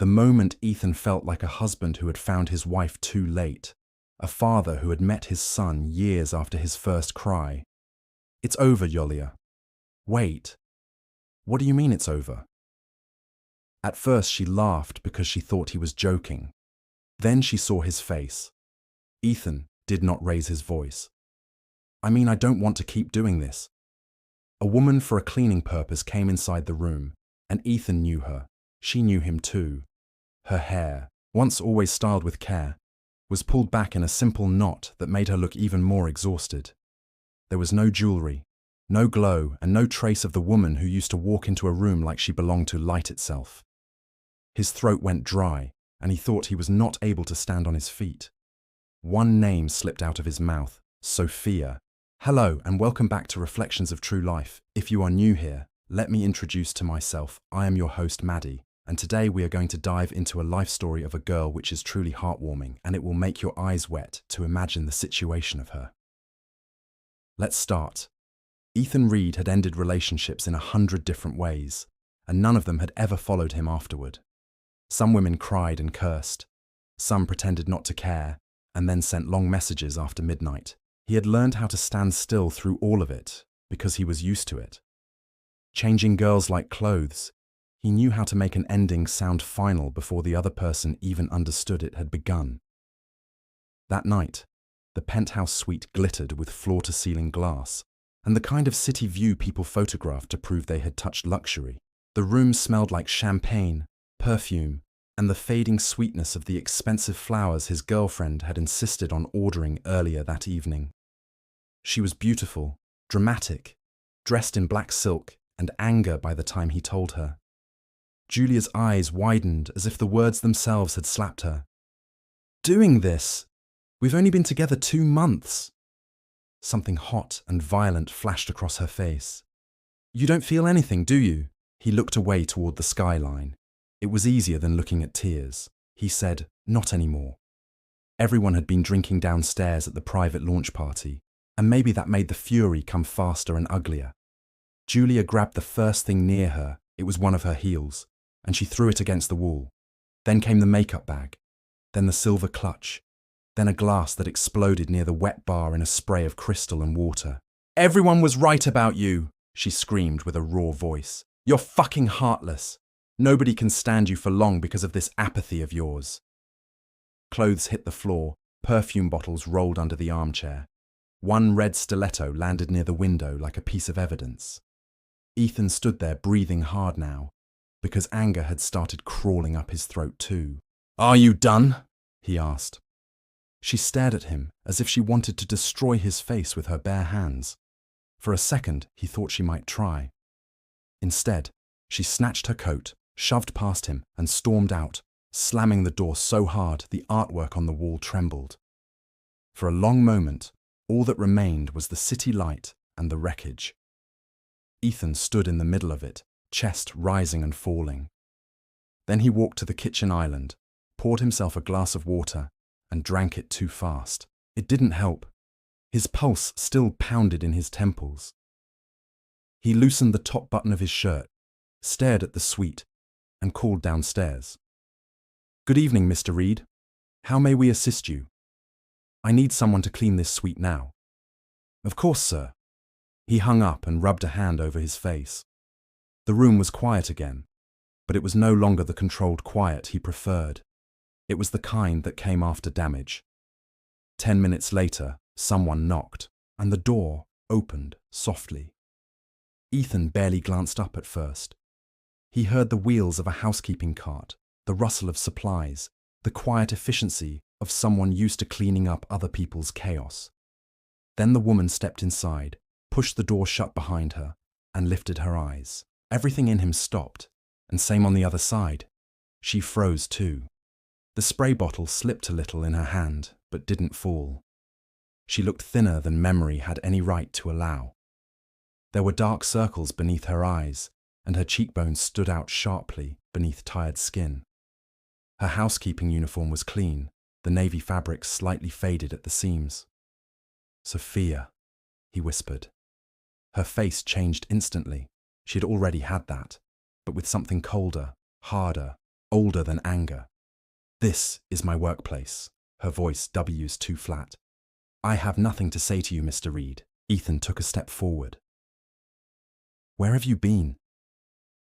The moment Ethan felt like a husband who had found his wife too late, a father who had met his son years after his first cry. "It's over, Yulia." "Wait. What do you mean it's over?" At first she laughed because she thought he was joking. Then she saw his face. Ethan did not raise his voice. "I mean, I don't want to keep doing this." A woman for a cleaning purpose came inside the room, and Ethan knew her. She knew him too. Her hair, once always styled with care, was pulled back in a simple knot that made her look even more exhausted. There was no jewelry, no glow, and no trace of the woman who used to walk into a room like she belonged to light itself. His throat went dry, and he thought he was not able to stand on his feet. One name slipped out of his mouth: Sophia. "Hello, and welcome back to Reflections of True Life. If you are new here, let me introduce to myself. I am your host, Maddie, and today we are going to dive into a life story of a girl which is truly heartwarming, and it will make your eyes wet to imagine the situation of her. Let's start. Ethan Reed had ended relationships in 100 different ways, and none of them had ever followed him afterward. Some women cried and cursed. Some pretended not to care, and then sent long messages after midnight. He had learned how to stand still through all of it, because he was used to it. Changing girls like clothes, he knew how to make an ending sound final before the other person even understood it had begun. That night, the penthouse suite glittered with floor-to-ceiling glass, and the kind of city view people photographed to prove they had touched luxury. The room smelled like champagne, perfume, and the fading sweetness of the expensive flowers his girlfriend had insisted on ordering earlier that evening. She was beautiful, dramatic, dressed in black silk, and anger by the time he told her. Julia's eyes widened as if the words themselves had slapped her. "Doing this? We've only been together 2 months." Something hot and violent flashed across her face. "You don't feel anything, do you?" He looked away toward the skyline. It was easier than looking at tears. He said, "Not anymore." Everyone had been drinking downstairs at the private launch party, and maybe that made the fury come faster and uglier. Julia grabbed the first thing near her. It was one of her heels, and she threw it against the wall. Then came the makeup bag, then the silver clutch, then a glass that exploded near the wet bar in a spray of crystal and water. "Everyone was right about you," she screamed with a raw voice. "You're fucking heartless. Nobody can stand you for long because of this apathy of yours." Clothes hit the floor, perfume bottles rolled under the armchair. One red stiletto landed near the window like a piece of evidence. Ethan stood there breathing hard now, because anger had started crawling up his throat too. "Are you done?" he asked. She stared at him as if she wanted to destroy his face with her bare hands. For a second, he thought she might try. Instead, she snatched her coat, shoved past him, and stormed out, slamming the door so hard the artwork on the wall trembled. For a long moment, all that remained was the city light and the wreckage. Ethan stood in the middle of it, chest rising and falling. Then he walked to the kitchen island, poured himself a glass of water, and drank it too fast. It didn't help. His pulse still pounded in his temples. He loosened the top button of his shirt, stared at the suite, and called downstairs. "Good evening, Mr. Reed. How may we assist you? I need someone to clean this suite now." "Of course, sir." He hung up and rubbed a hand over his face. The room was quiet again, but it was no longer the controlled quiet he preferred. It was the kind that came after damage. 10 minutes later, someone knocked, and the door opened softly. Ethan barely glanced up at first. He heard the wheels of a housekeeping cart, the rustle of supplies, the quiet efficiency of someone used to cleaning up other people's chaos. Then the woman stepped inside, pushed the door shut behind her, and lifted her eyes. Everything in him stopped, and same on the other side. She froze too. The spray bottle slipped a little in her hand, but didn't fall. She looked thinner than memory had any right to allow. There were dark circles beneath her eyes, and her cheekbones stood out sharply beneath tired skin. Her housekeeping uniform was clean, the navy fabric slightly faded at the seams. "Sophia," he whispered. Her face changed instantly. She had already had that, but with something colder, harder, older than anger. "This is my workplace." Her voice W's too flat. "I have nothing to say to you, Mr. Reed." Ethan took a step forward. "Where have you been?"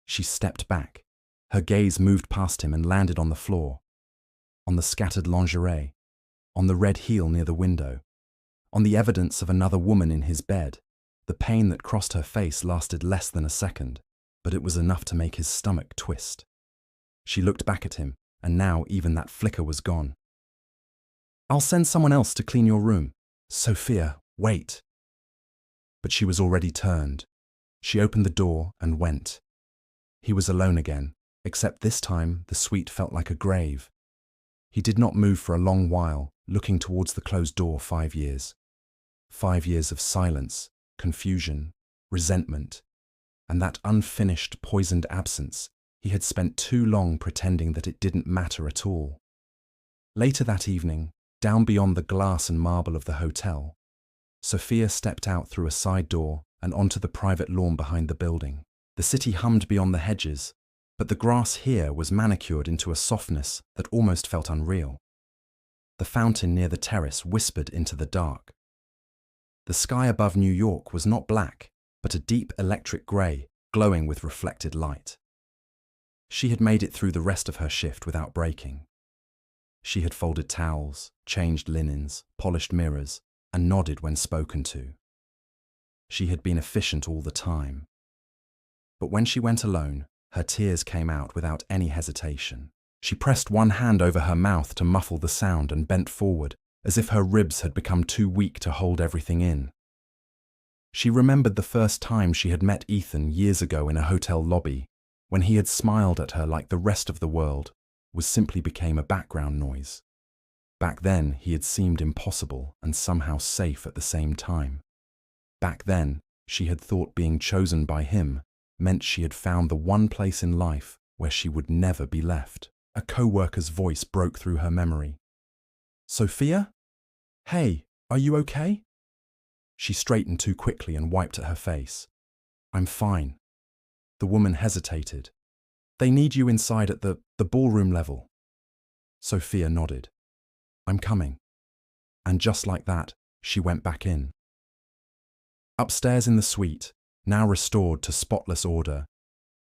She stepped back. Her gaze moved past him and landed on the floor, on the scattered lingerie, on the red heel near the window, on the evidence of another woman in his bed. The pain that crossed her face lasted less than a second, but it was enough to make his stomach twist. She looked back at him, and now even that flicker was gone. "I'll send someone else to clean your room." "Sophia, wait." But she was already turned. She opened the door and went. He was alone again, except this time the suite felt like a grave. He did not move for a long while, looking towards the closed door. 5 years. 5 years of silence, confusion, resentment, and that unfinished, poisoned absence. He had spent too long pretending that it didn't matter at all. Later that evening, down beyond the glass and marble of the hotel, Sophia stepped out through a side door and onto the private lawn behind the building. The city hummed beyond the hedges, but the grass here was manicured into a softness that almost felt unreal. The fountain near the terrace whispered into the dark. The sky above New York was not black, but a deep electric grey, glowing with reflected light. She had made it through the rest of her shift without breaking. She had folded towels, changed linens, polished mirrors, and nodded when spoken to. She had been efficient all the time. But when she went alone, her tears came out without any hesitation. She pressed one hand over her mouth to muffle the sound and bent forward, as if her ribs had become too weak to hold everything in. She remembered the first time she had met Ethan years ago in a hotel lobby, when he had smiled at her like the rest of the world simply became a background noise. Back then, he had seemed impossible and somehow safe at the same time. Back then, she had thought being chosen by him meant she had found the one place in life where she would never be left. A co-worker's voice broke through her memory. "Sophia? Hey, are you okay?" She straightened too quickly and wiped at her face. "I'm fine." The woman hesitated. "They need you inside at the ballroom level." Sophia nodded. "I'm coming." And just like that, she went back in. Upstairs in the suite, now restored to spotless order,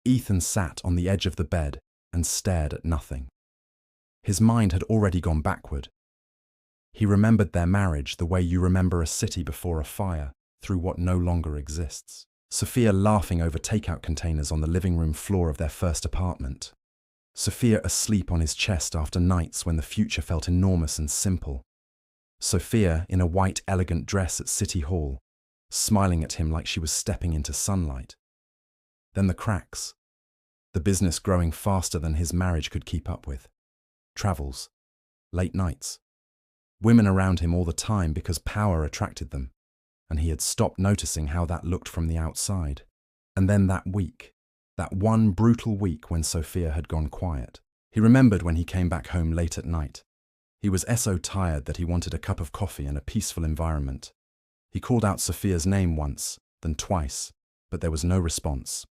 Ethan sat on the edge of the bed and stared at nothing. His mind had already gone backward. He remembered their marriage the way you remember a city before a fire, through what no longer exists. Sophia laughing over takeout containers on the living room floor of their first apartment. Sophia asleep on his chest after nights when the future felt enormous and simple. Sophia in a white elegant dress at City Hall, smiling at him like she was stepping into sunlight. Then the cracks. The business growing faster than his marriage could keep up with. Travels. Late nights. Women around him all the time because power attracted them, and he had stopped noticing how that looked from the outside. And then that week, that one brutal week when Sophia had gone quiet. He remembered when he came back home late at night. He was so tired that he wanted a cup of coffee and a peaceful environment. He called out Sophia's name once, then twice, but there was no response.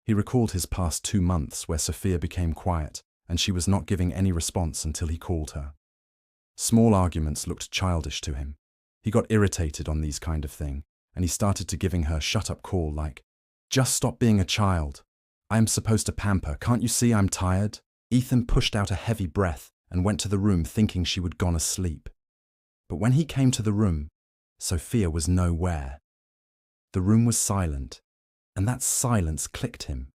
He recalled his past 2 months where Sophia became quiet, and she was not giving any response until he called her. Small arguments looked childish to him. He got irritated on these kind of thing, and he started to giving her shut-up call like, "Just stop being a child. I am supposed to pamper. Can't you see I'm tired?" Ethan pushed out a heavy breath and went to the room thinking she would gone asleep. But when he came to the room, Sophia was nowhere. The room was silent, and that silence clicked him.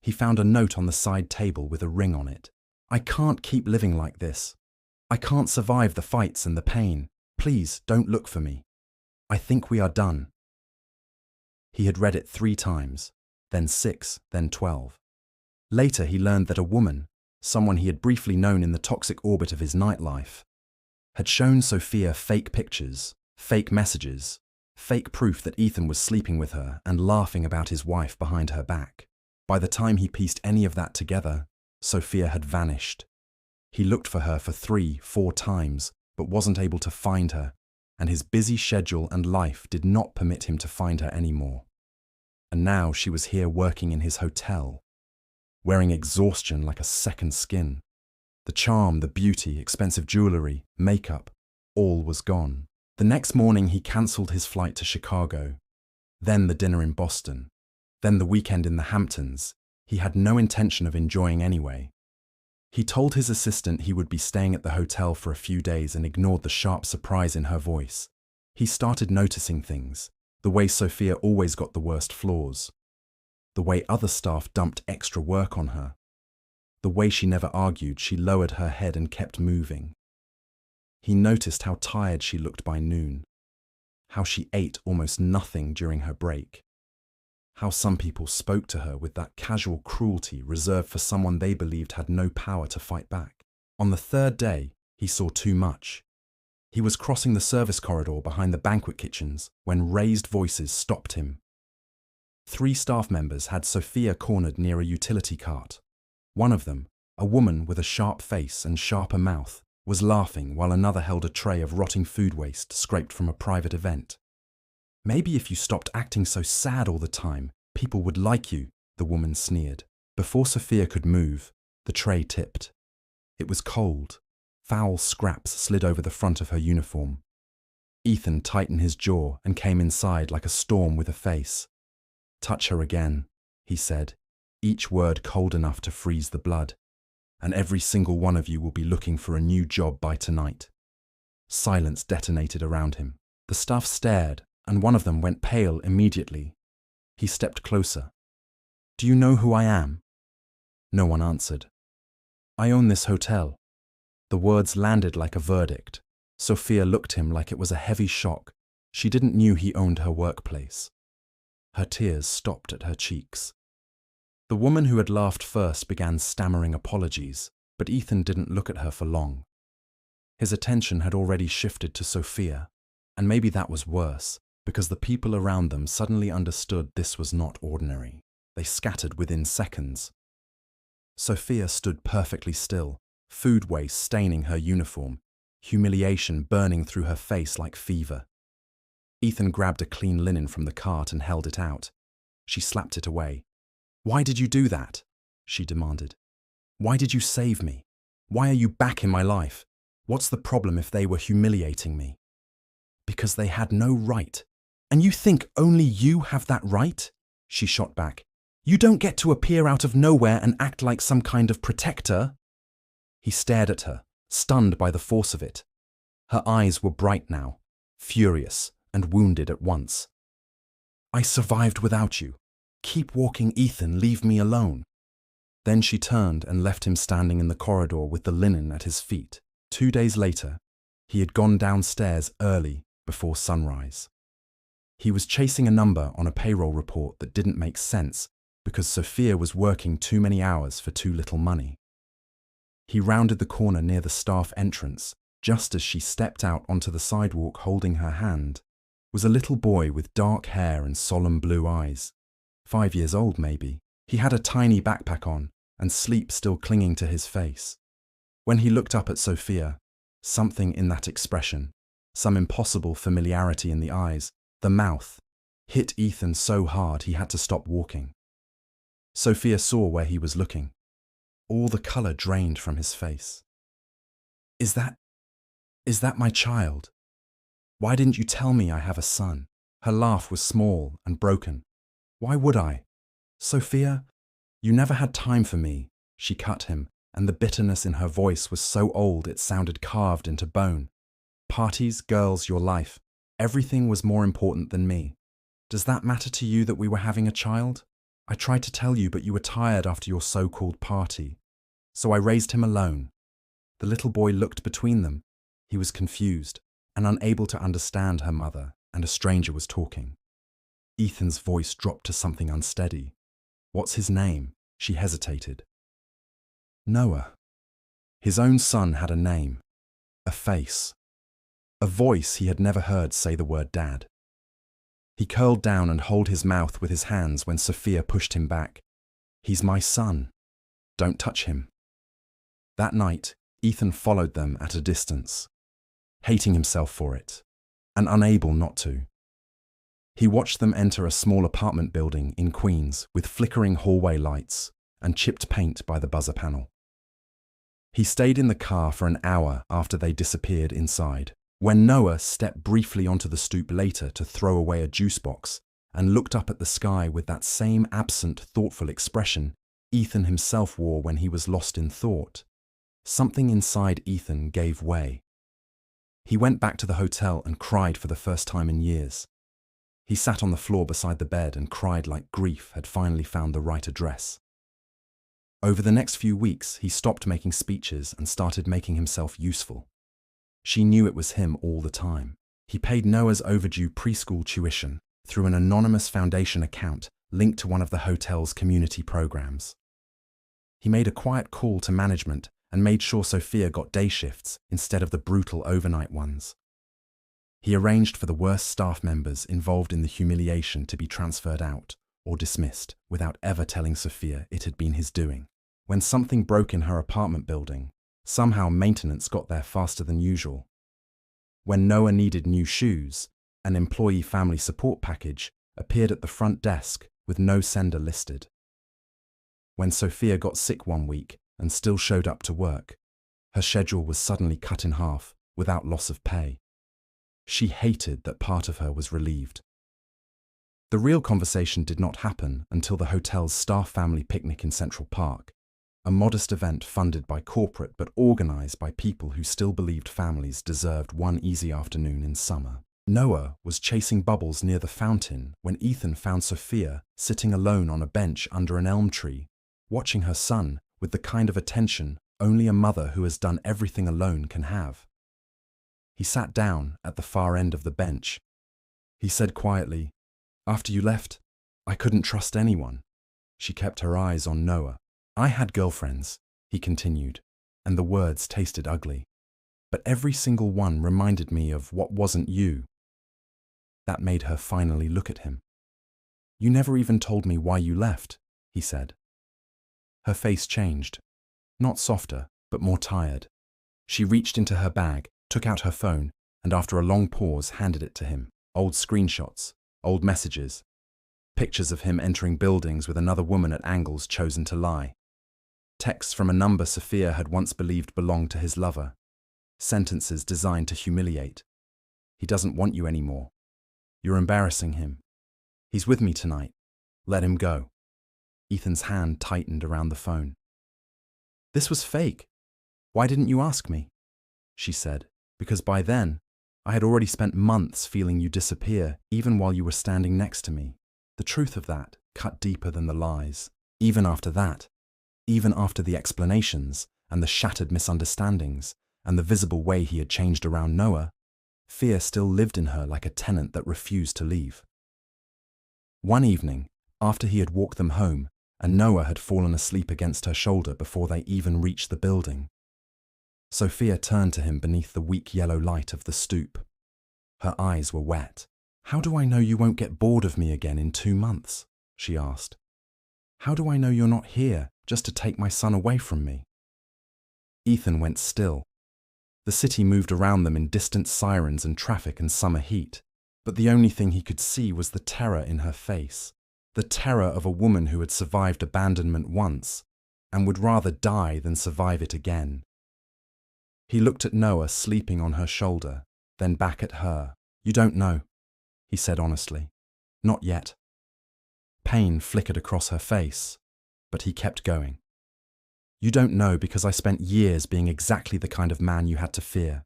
He found a note on the side table with a ring on it. "I can't keep living like this. I can't survive the fights and the pain. Please don't look for me. I think we are done." He had read it 3 times, then 6, then 12. Later he learned that a woman, someone he had briefly known in the toxic orbit of his nightlife, had shown Sophia fake pictures, fake messages, fake proof that Ethan was sleeping with her and laughing about his wife behind her back. By the time he pieced any of that together, Sophia had vanished. He looked for her for 3, 4 times, but wasn't able to find her, and his busy schedule and life did not permit him to find her anymore. And now she was here working in his hotel. wearing exhaustion like a second skin. The charm, the beauty, expensive jewelry, makeup, all was gone. The next morning he cancelled his flight to Chicago, then the dinner in Boston, then the weekend in the Hamptons. He had no intention of enjoying anyway. He told his assistant he would be staying at the hotel for a few days and ignored the sharp surprise in her voice. He started noticing things, the way Sophia always got the worst flaws, the way other staff dumped extra work on her, the way she never argued, she lowered her head and kept moving. He noticed how tired she looked by noon, how she ate almost nothing during her break, how some people spoke to her with that casual cruelty reserved for someone they believed had no power to fight back. On the third day, he saw too much. He was crossing the service corridor behind the banquet kitchens when raised voices stopped him. 3 staff members had Sophia cornered near a utility cart. One of them, a woman with a sharp face and sharper mouth, was laughing while another held a tray of rotting food waste scraped from a private event. "Maybe if you stopped acting so sad all the time, people would like you," the woman sneered. Before Sophia could move, the tray tipped. It was cold. Foul scraps slid over the front of her uniform. Ethan tightened his jaw and came inside like a storm with a face. "Touch her again," he said, each word cold enough to freeze the blood. "And every single one of you will be looking for a new job by tonight." Silence detonated around him. The staff stared, and one of them went pale immediately. He stepped closer. "Do you know who I am?" No one answered. "I own this hotel." The words landed like a verdict. Sophia looked at him like it was a heavy shock. She didn't know he owned her workplace. Her tears stopped at her cheeks. The woman who had laughed first began stammering apologies, but Ethan didn't look at her for long. His attention had already shifted to Sophia, and maybe that was worse, because the people around them suddenly understood this was not ordinary. They scattered within seconds. Sophia stood perfectly still, food waste staining her uniform, humiliation burning through her face like fever. Ethan grabbed a clean linen from the cart and held it out. She slapped it away. "Why did you do that?" she demanded. "Why did you save me? Why are you back in my life? What's the problem if they were humiliating me?" "Because they had no right. And you think only you have that right?" she shot back. "You don't get to appear out of nowhere and act like some kind of protector." He stared at her, stunned by the force of it. Her eyes were bright now, furious and wounded at once. "I survived without you. Keep walking, Ethan, leave me alone." Then she turned and left him standing in the corridor with the linen at his feet. 2 days later, he had gone downstairs early before sunrise. He was chasing a number on a payroll report that didn't make sense because Sophia was working too many hours for too little money. He rounded the corner near the staff entrance. Just as she stepped out onto the sidewalk holding her hand, was a little boy with dark hair and solemn blue eyes. 5 years old, maybe. He had a tiny backpack on, and sleep still clinging to his face. When he looked up at Sophia, something in that expression, some impossible familiarity in the eyes, the mouth, hit Ethan so hard he had to stop walking. Sophia saw where he was looking. All the color drained from his face. Is that my child? Why didn't you tell me I have a son?" Her laugh was small and broken. "Why would I? Sophia, you never had time for me," she cut him, and the bitterness in her voice was so old it sounded carved into bone. "Parties, girls, your life, everything was more important than me. Does that matter to you that we were having a child? I tried to tell you, but you were tired after your so-called party. So I raised him alone." The little boy looked between them. He was confused and unable to understand her mother, and a stranger was talking. Ethan's voice dropped to something unsteady. "What's his name?" She hesitated. "Noah." His own son had a name, a face, a voice he had never heard say the word Dad. He curled down and held his mouth with his hands when Sophia pushed him back. "He's my son. Don't touch him." That night, Ethan followed them at a distance, hating himself for it, and unable not to. He watched them enter a small apartment building in Queens with flickering hallway lights and chipped paint by the buzzer panel. He stayed in the car for an hour after they disappeared inside. When Noah stepped briefly onto the stoop later to throw away a juice box and looked up at the sky with that same absent, thoughtful expression Ethan himself wore when he was lost in thought, something inside Ethan gave way. He went back to the hotel and cried for the first time in years. He sat on the floor beside the bed and cried like grief had finally found the right address. Over the next few weeks, he stopped making speeches and started making himself useful. She knew it was him all the time. He paid Noah's overdue preschool tuition through an anonymous foundation account linked to one of the hotel's community programs. He made a quiet call to management and made sure Sophia got day shifts instead of the brutal overnight ones. He arranged for the worst staff members involved in the humiliation to be transferred out or dismissed without ever telling Sophia it had been his doing. When something broke in her apartment building, somehow maintenance got there faster than usual. When Noah needed new shoes, an employee family support package appeared at the front desk with no sender listed. When Sophia got sick one week and still showed up to work, her schedule was suddenly cut in half without loss of pay. She hated that part of her was relieved. The real conversation did not happen until the hotel's staff family picnic in Central Park, a modest event funded by corporate but organized by people who still believed families deserved one easy afternoon in summer. Noah was chasing bubbles near the fountain when Ethan found Sophia sitting alone on a bench under an elm tree, watching her son with the kind of attention only a mother who has done everything alone can have. He sat down at the far end of the bench. He said quietly, "After you left, I couldn't trust anyone." She kept her eyes on Noah. "I had girlfriends," he continued, and the words tasted ugly. "But every single one reminded me of what wasn't you." That made her finally look at him. "You never even told me why you left," he said. Her face changed. Not softer, but more tired. She reached into her bag, took out her phone, and after a long pause handed it to him. Old screenshots, old messages, pictures of him entering buildings with another woman at angles chosen to lie. Texts from a number Sophia had once believed belonged to his lover. Sentences designed to humiliate. "He doesn't want you anymore. You're embarrassing him. He's with me tonight. Let him go." Ethan's hand tightened around the phone. "This was fake. Why didn't you ask me?" she said, "because by then, I had already spent months feeling you disappear, even while you were standing next to me." The truth of that cut deeper than the lies. Even after that, even after the explanations and the shattered misunderstandings and the visible way he had changed around Noah, fear still lived in her like a tenant that refused to leave. One evening, after he had walked them home, and Noah had fallen asleep against her shoulder before they even reached the building, Sophia turned to him beneath the weak yellow light of the stoop. Her eyes were wet. "How do I know you won't get bored of me again in 2 months?" she asked. "How do I know you're not here just to take my son away from me?" Ethan went still. The city moved around them in distant sirens and traffic and summer heat, but the only thing he could see was the terror in her face, the terror of a woman who had survived abandonment once and would rather die than survive it again. He looked at Noah sleeping on her shoulder, then back at her. "You don't know," he said honestly. "Not yet." Pain flickered across her face, but he kept going. "You don't know because I spent years being exactly the kind of man you had to fear.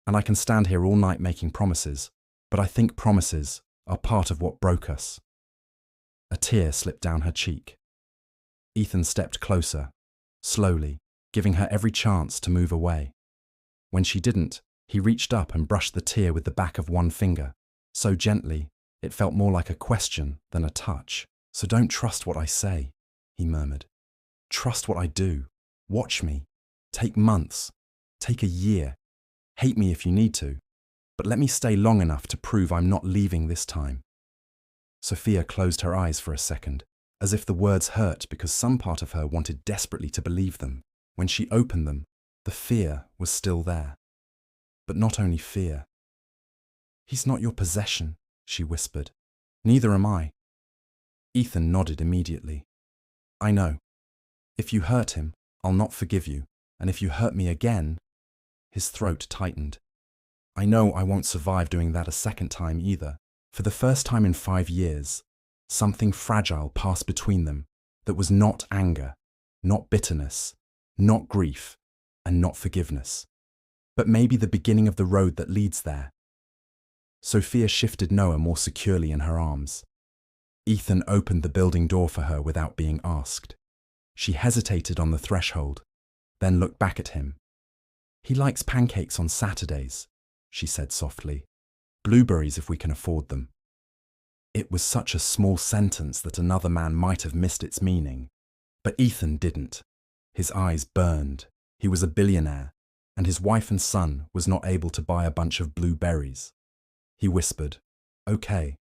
And I can stand here all night making promises, but I think promises are part of what broke us." A tear slipped down her cheek. Ethan stepped closer, slowly, giving her every chance to move away. When she didn't, he reached up and brushed the tear with the back of one finger, so gently it felt more like a question than a touch. "So don't trust what I say," he murmured. "Trust what I do. Watch me. Take months. Take a year. Hate me if you need to. But let me stay long enough to prove I'm not leaving this time." Sophia closed her eyes for a second, as if the words hurt because some part of her wanted desperately to believe them. When she opened them, the fear was still there. But not only fear. "He's not your possession," she whispered. "Neither am I." Ethan nodded immediately. "I know. If you hurt him, I'll not forgive you, and if you hurt me again—" His throat tightened. "I know I won't survive doing that a second time either." For the first time in 5 years, something fragile passed between them that was not anger, not bitterness, not grief, and not forgiveness, but maybe the beginning of the road that leads there. Sophia shifted Noah more securely in her arms. Ethan opened the building door for her without being asked. She hesitated on the threshold, then looked back at him. "He likes pancakes on Saturdays," she said softly. "Blueberries if we can afford them." It was such a small sentence that another man might have missed its meaning. But Ethan didn't. His eyes burned. He was a billionaire, and his wife and son was not able to buy a bunch of blueberries. He whispered, "Okay."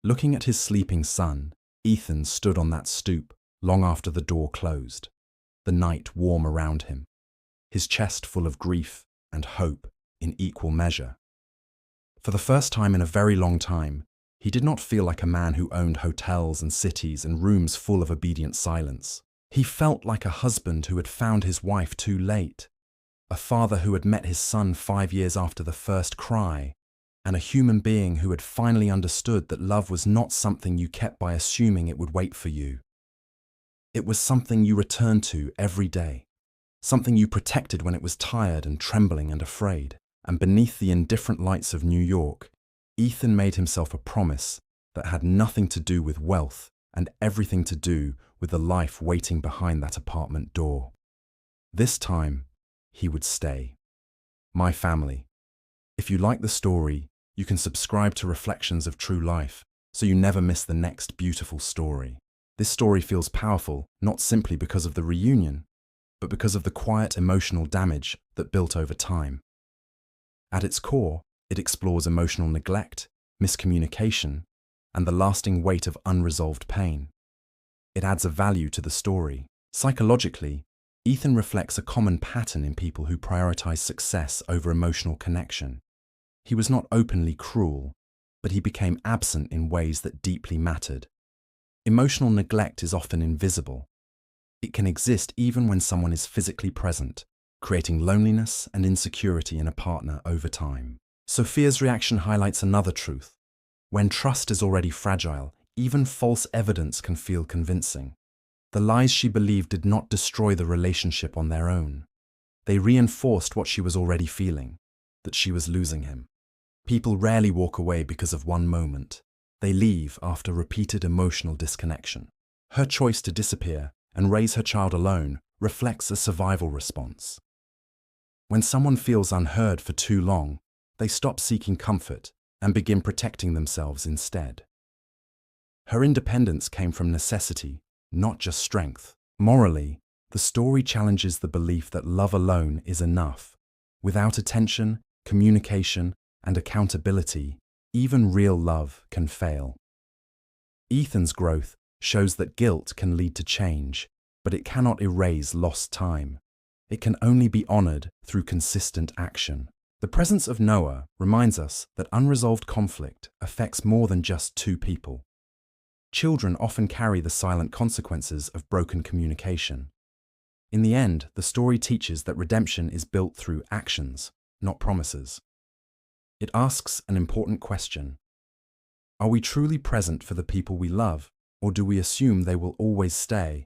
Looking at his sleeping son, Ethan stood on that stoop long after the door closed, the night warm around him, his chest full of grief and hope in equal measure. For the first time in a very long time, he did not feel like a man who owned hotels and cities and rooms full of obedient silence. He felt like a husband who had found his wife too late, a father who had met his son 5 years after the first cry, and a human being who had finally understood that love was not something you kept by assuming it would wait for you. It was something you returned to every day, something you protected when it was tired and trembling and afraid. And beneath the indifferent lights of New York, Ethan made himself a promise that had nothing to do with wealth and everything to do with the life waiting behind that apartment door. This time, he would stay. My family. If you like the story, you can subscribe to Reflections of True Life so you never miss the next beautiful story. This story feels powerful not simply because of the reunion, but because of the quiet emotional damage that built over time. At its core, it explores emotional neglect, miscommunication, and the lasting weight of unresolved pain. It adds a value to the story. Psychologically, Ethan reflects a common pattern in people who prioritize success over emotional connection. He was not openly cruel, but he became absent in ways that deeply mattered. Emotional neglect is often invisible. It can exist even when someone is physically present, creating loneliness and insecurity in a partner over time. Sophia's reaction highlights another truth. When trust is already fragile, even false evidence can feel convincing. The lies she believed did not destroy the relationship on their own. They reinforced what she was already feeling, that she was losing him. People rarely walk away because of one moment. They leave after repeated emotional disconnection. Her choice to disappear and raise her child alone reflects a survival response. When someone feels unheard for too long, they stop seeking comfort and begin protecting themselves instead. Her independence came from necessity, not just strength. Morally, the story challenges the belief that love alone is enough. Without attention, communication, and accountability, even real love can fail. Ethan's growth shows that guilt can lead to change, but it cannot erase lost time. It can only be honored through consistent action. The presence of Noah reminds us that unresolved conflict affects more than just two people. Children often carry the silent consequences of broken communication. In the end, the story teaches that redemption is built through actions, not promises. It asks an important question. Are we truly present for the people we love, or do we assume they will always stay?